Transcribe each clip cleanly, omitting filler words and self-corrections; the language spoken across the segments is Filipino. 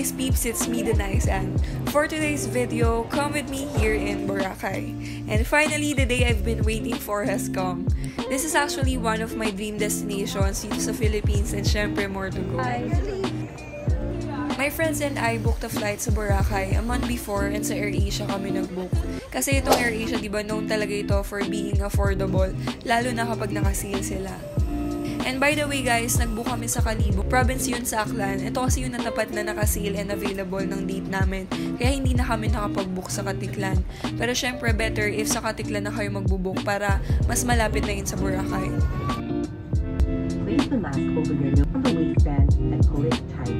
guys peeps, it's me Denise, and for today's video, come with me here in Boracay. And finally, the day I've been waiting for has come. This is actually one of my dream destinations dito sa Philippines, and syempre more to go. My friends and I booked a flight sa Boracay a month before, and sa AirAsia kami nag-book. Kasi itong AirAsia, diba, known talaga ito for being affordable, lalo na kapag naka-sale sila. And by the way guys, nag-book kami sa Kalibo. Province yun sa Aklan. Ito kasi yung natapat na naka-sale and available ng date namin. Kaya hindi na kami nakapag-book sa Katiklan. Pero syempre better if sa Katiklan na kayo mag-book para mas malapit na yun sa Boracay. Place the mask over your nose on the waistband and pull it tight.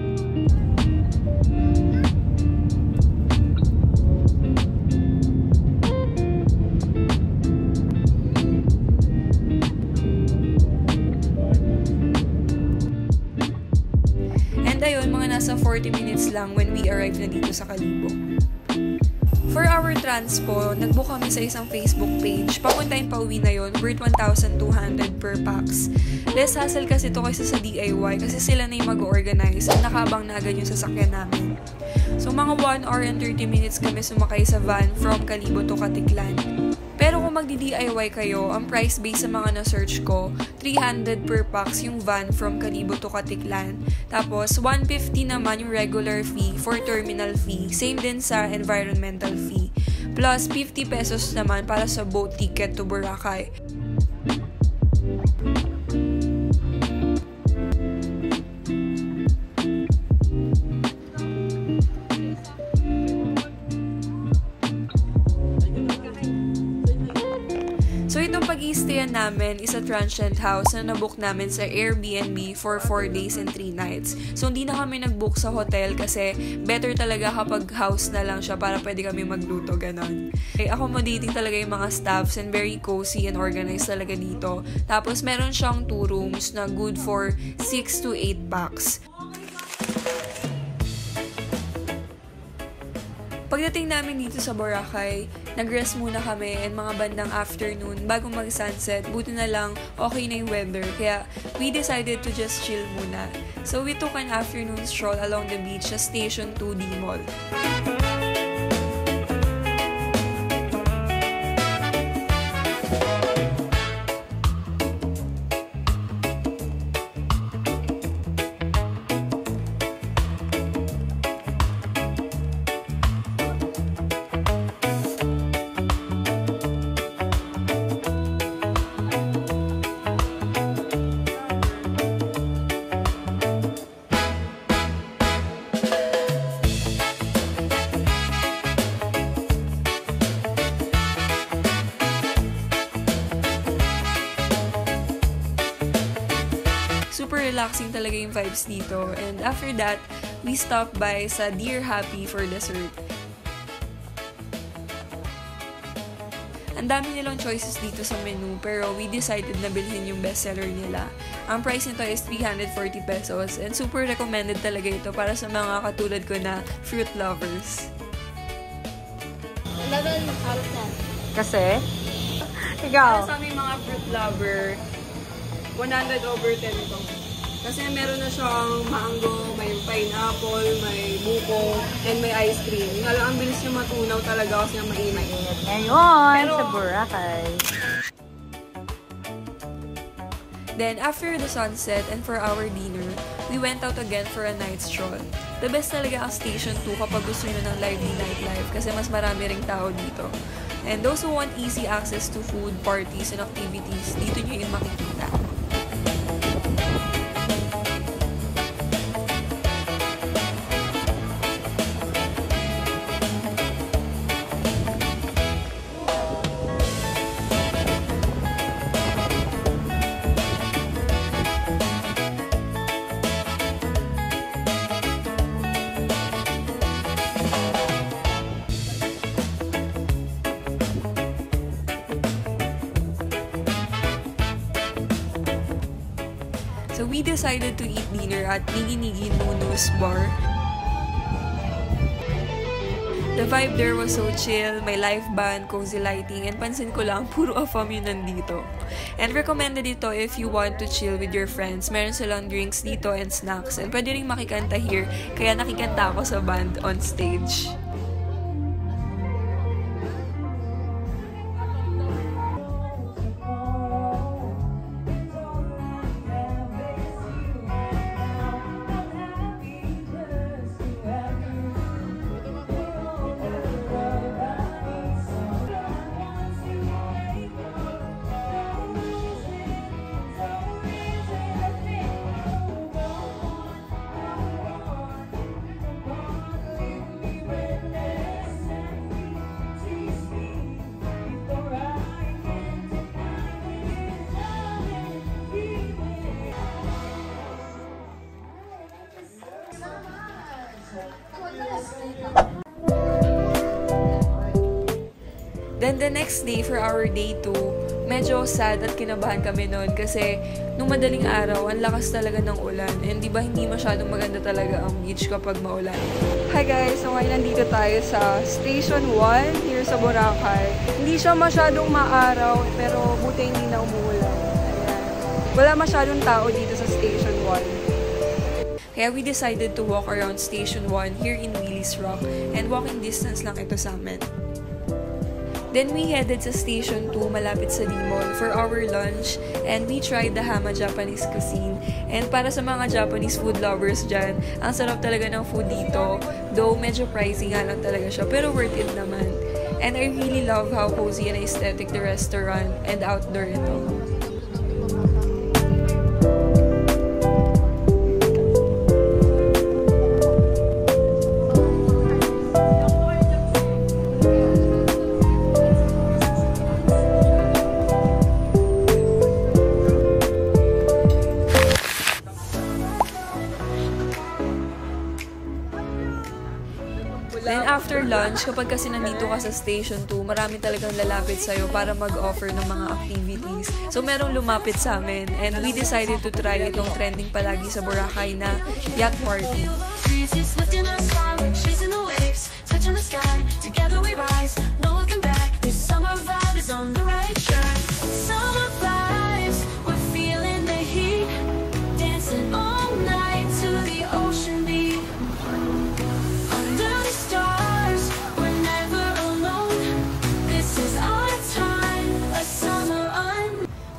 Ayun, mga nasa 40 minutes lang when we arrived na dito sa Kalibo. For our transpo, nag-book kami sa isang Facebook page. Papuntahin pa uwi na yun, worth 1,200 per pax. Less hassle kasi to kaysa sa DIY kasi sila na yung mag-organize at nakabang na agad yung sasakyan namin. So mga 1 hour and 30 minutes kami sumakay sa van from Kalibo to Katiklan. Pero kung magdi-DIY kayo, ang price base sa mga na-search ko, 300 per pax yung van from Kalibo to Katiklan. Tapos, 150 naman yung regular fee for terminal fee. Same din sa environmental fee. Plus, 50 pesos naman para sa boat ticket to Boracay. So itong pag-i-stayan namin is a transient house na nabook namin sa Airbnb for 4 days and 3 nights. So hindi na kami nag-book sa hotel kasi better talaga kapag house na lang siya para pwede kami magluto, ganon. Accommodating talaga yung mga staffs and very cozy and organized talaga dito. Tapos meron siyang 2 rooms na good for 6 to 8 packs. Pagdating namin dito sa Boracay, nag-rest muna kami and mga bandang afternoon bago mag-sunset. Buti na lang okay na yung weather, kaya we decided to just chill muna. So we took an afternoon stroll along the beach sa Station 2D Mall. Super relaxing talaga yung vibes dito. And after that, we stopped by sa Dear Happy for dessert. Ang dami nilang choices dito sa menu, pero we decided na bilhin yung bestseller nila. Ang price nito is 340 pesos and super recommended talaga ito para sa mga katulad ko na fruit lovers. 11 out of 10. Kasi? Ikaw? Para sa aming mga fruit lover, 100 over 10 ito. Kasi meron na siyang mango, may pineapple, may buko, and may ice cream. Ang bilis yung matunaw talaga kasi yung mainit. Ngayon, sa Boracay. Then, after the sunset and for our dinner, we went out again for a night stroll. The best talaga ang Station 2 kapag gusto nyo ng lively nightlife kasi mas marami ring tao dito. And those who want easy access to food, parties, and activities, dito nyo yung makikita. So we decided to eat dinner at Nigi Nigi Nunu's bar. The vibe there was so chill, may live band, cozy lighting, and pansin ko lang, puro afam yun nandito. And recommended ito if you want to chill with your friends. Meron silang drinks dito and snacks, and pwede rin makikanta here, kaya nakikanta ako sa band on stage. Then the next day for our day 2, medyo sad at kinabahan kami noon kasi nung madaling araw, ang lakas talaga ng ulan. And di ba hindi masyadong maganda talaga ang beach kapag maulan. Hi guys! So ngayon nandito tayo sa Station 1 here sa Boracay. Hindi siya masyadong maaraw pero buti hindi na umuulan. Ayan. Wala masyadong tao dito sa Station 1. Kaya we decided to walk around Station 1 here in Willy's Rock and walking distance lang ito sa amin. Then we headed sa Station 2 malapit sa D-Mall for our lunch and we tried the Hama Japanese cuisine. And para sa mga Japanese food lovers dyan, ang sarap talaga ng food dito. Though medyo pricey nga lang talaga siya, pero worth it naman. And I really love how cozy and aesthetic the restaurant and outdoor ito. Then after lunch, kapag kasi nandito ka sa Station 2, marami talagang lalapit sa'yo para mag-offer ng mga activities. So merong lumapit sa amin and we decided to try itong trending palagi sa Boracay na yacht party.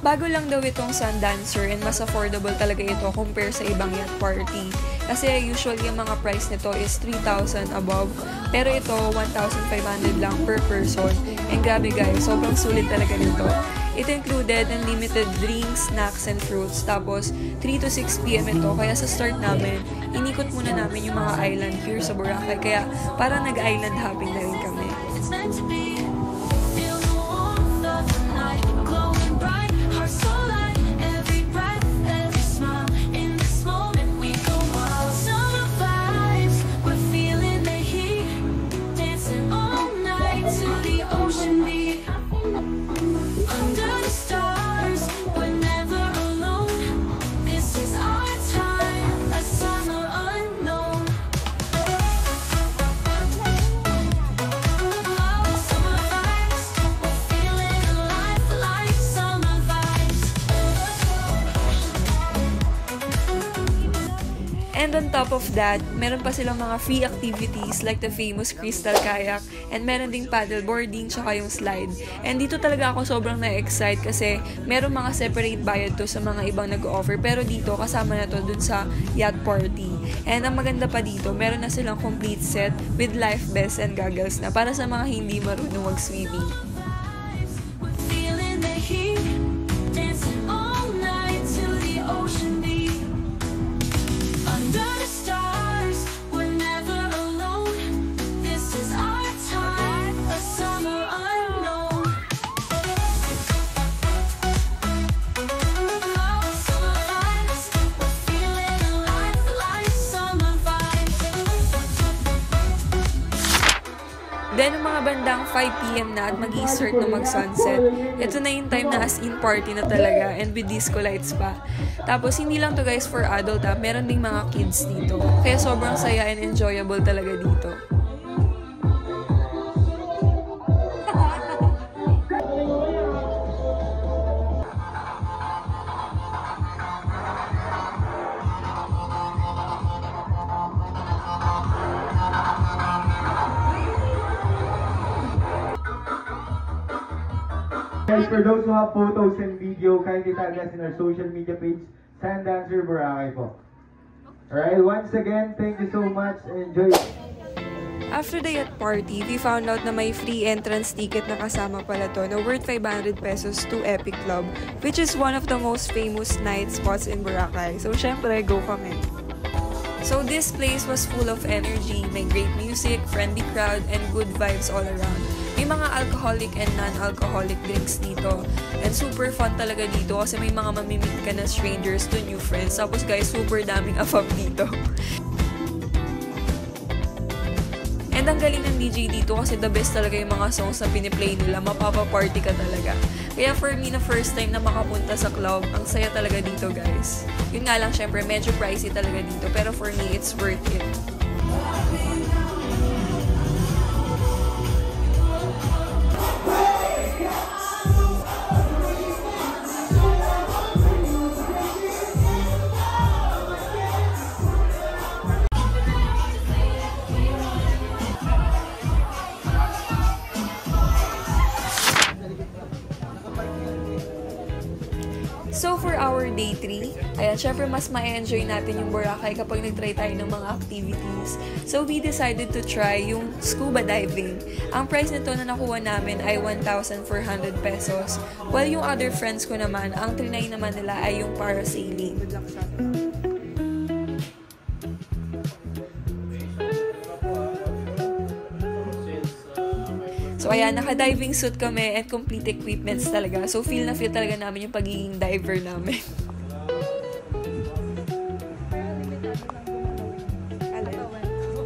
Bago lang daw itong Sun Dancer and mas affordable talaga ito compare sa ibang yacht party. Kasi usually yung mga price nito is 3,000 above. Pero ito, 1,500 lang per person. And grabe guys, sobrang sulit talaga nito. It included unlimited drinks, snacks, and fruits. Tapos, 3 to 6 p.m. ito. Kaya sa start namin, inikot muna namin yung mga island here sa Boracay. Kaya parang nag-island hopping na rin kami. And on top of that, meron pa silang mga free activities like the famous crystal kayak and meron ding paddleboarding tsaka yung slide. And dito talaga ako sobrang na-excite kasi meron mga separate bayad to sa mga ibang nag-offer pero dito kasama na to dun sa yacht party. And ang maganda pa dito, meron na silang complete set with life vest and goggles na para sa mga hindi marunong mag-swimming. Then, yung mga bandang 5 p.m. na at mag-i-start na mag-sunset, ito na yung time na as in party na talaga and with disco lights pa. Tapos, hindi lang to guys for adult ha, meron ding mga kids dito. Kaya sobrang saya and enjoyable talaga dito. Guys, for those who have photos and video, kindly tag us in our social media page, Sandancer Boracay po. Alright, once again, thank you so much and enjoy. After the yacht party, we found out na may free entrance ticket na kasama pala to na worth 500 pesos to Epic Club, which is one of the most famous night spots in Boracay. So, syempre, go kami. So, this place was full of energy, may great music, friendly crowd, and good vibes all around. May mga alcoholic and non-alcoholic drinks dito. And super fun talaga dito kasi may mga mamimit ka na strangers to new friends. Tapos guys, super daming afab dito. And ang galing ng DJ dito kasi the best talaga yung mga songs na piniplay nila. Mapapa-party ka talaga. Kaya for me, na first time na makapunta sa club, ang saya talaga dito guys. Yun nga lang, syempre, medyo pricey talaga dito. Pero for me, it's worth it. So, for our day 3, ayan, syempre mas ma-enjoy natin yung Boracay kapag nag-try tayo ng mga activities. So, we decided to try yung scuba diving. Ang price nito na nakuha namin ay 1,400 pesos. While yung other friends ko naman, ang trinay naman nila ay yung parasailing. So, ayan, naka-diving suit kami at complete equipments talaga. So, feel na feel talaga namin yung pagiging diver namin.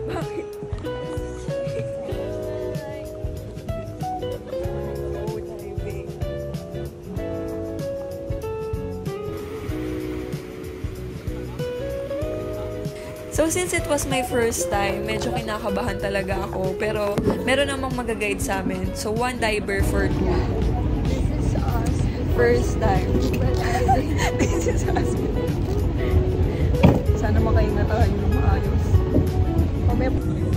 Bakit? Oh, diving. So, since it was my first time, medyo kinakabahan talaga ako. Pero, meron namang mag-guide sa amin. So, one diver for 2. This is us. First time. This is us. Sana makahinga tayo ng maayos.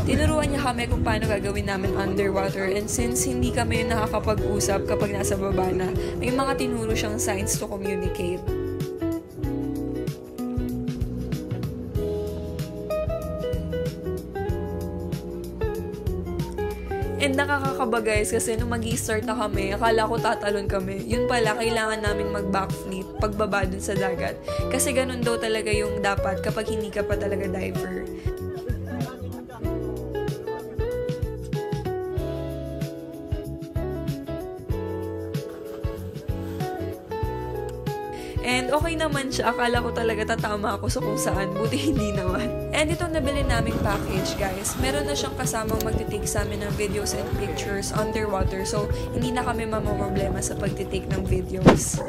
Tinuruan niya kami kung paano gagawin namin underwater, and since hindi kami yung nakakapag-usap kapag nasa baba na, may mga tinuro siyang signs to communicate. And nakakakaba guys kasi nung mag-i-start na kami, akala ko tatalon kami. Yun pala, kailangan namin mag-backflip pagbaba dun sa dagat. Kasi ganun daw talaga yung dapat kapag hindi ka pa talaga diver. And okay naman siya. Akala ko talaga tatama ako sa kung saan. Buti hindi naman. And itong nabili naming package, guys, meron na siyang kasamang magtitake sa amin ng videos and pictures underwater. So, hindi na kami mamaproblema sa pagtitake ng videos.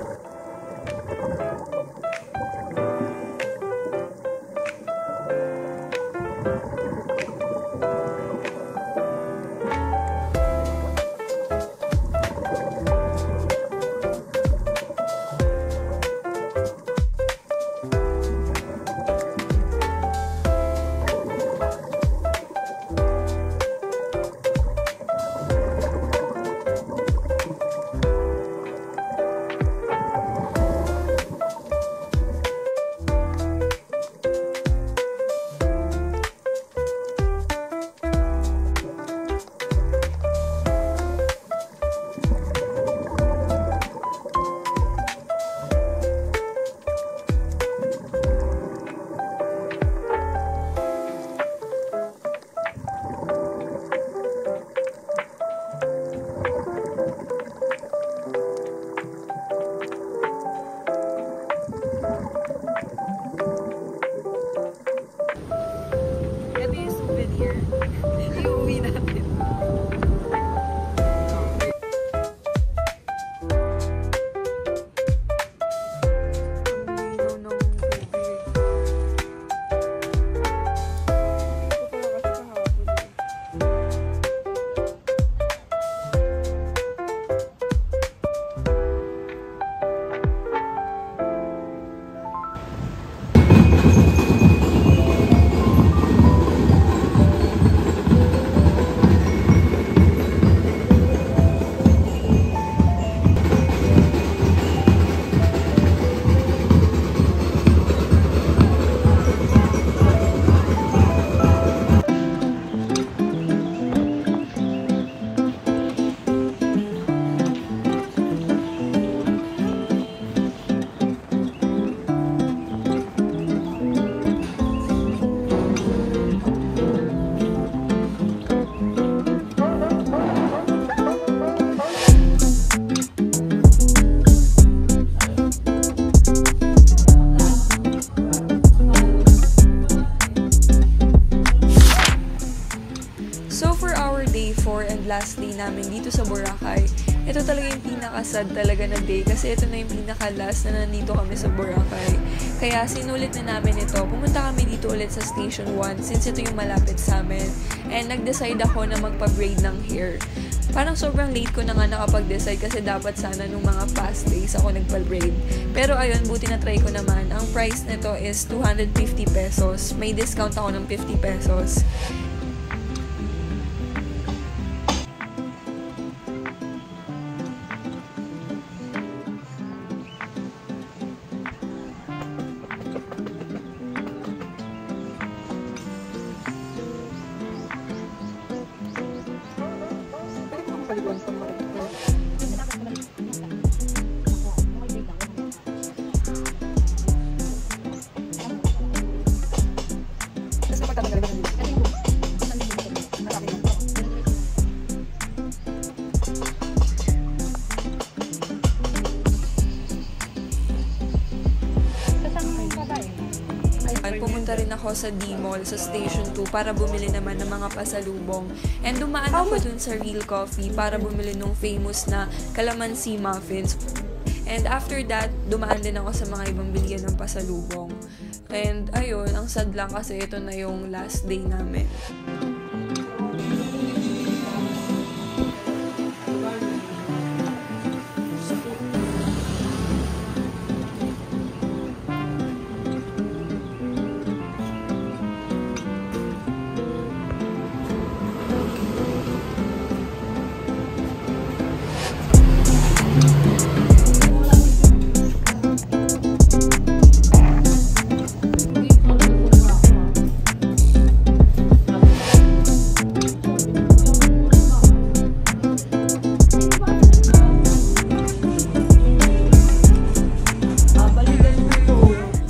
namin dito sa Boracay. Ito talaga yung pinaka-sad talaga na day kasi ito na yung pinaka-last na nandito kami sa Boracay. Kaya sinulit na namin ito. Pumunta kami dito ulit sa Station 1 since ito yung malapit sa amin. And nag-decide ako na magpa-braid ng hair. Parang sobrang late ko na nga nakapag-decide kasi dapat sana nung mga past days ako nagpa-braid. Pero ayun, buti na try ko naman. Ang price nito is 250 pesos. May discount ako ng 50 pesos. Pumunta rin ako sa D-Mall, sa Station 2 para bumili naman ng mga pasalubong. And dumaan ako dun sa Real Coffee para bumili ng famous na calamansi muffins. And after that, dumaan din ako sa mga ibang bilihan ng pasalubong. And ayun, ang sad lang kasi ito na yung last day namin.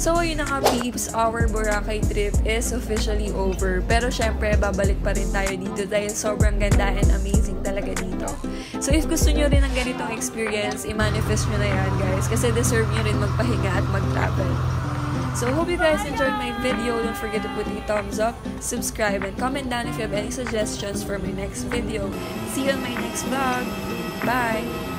So, yun na nga peeps, our Boracay trip is officially over. Pero syempre, babalik pa rin tayo dito dahil sobrang ganda and amazing talaga dito. So, if gusto nyo rin ng ganitong experience, i-manifest nyo na yan guys. Kasi deserve nyo rin magpahinga at mag-travel. So, hope you guys enjoyed my video. Don't forget to put a thumbs up, subscribe, and comment down if you have any suggestions for my next video. See you on my next vlog. Bye!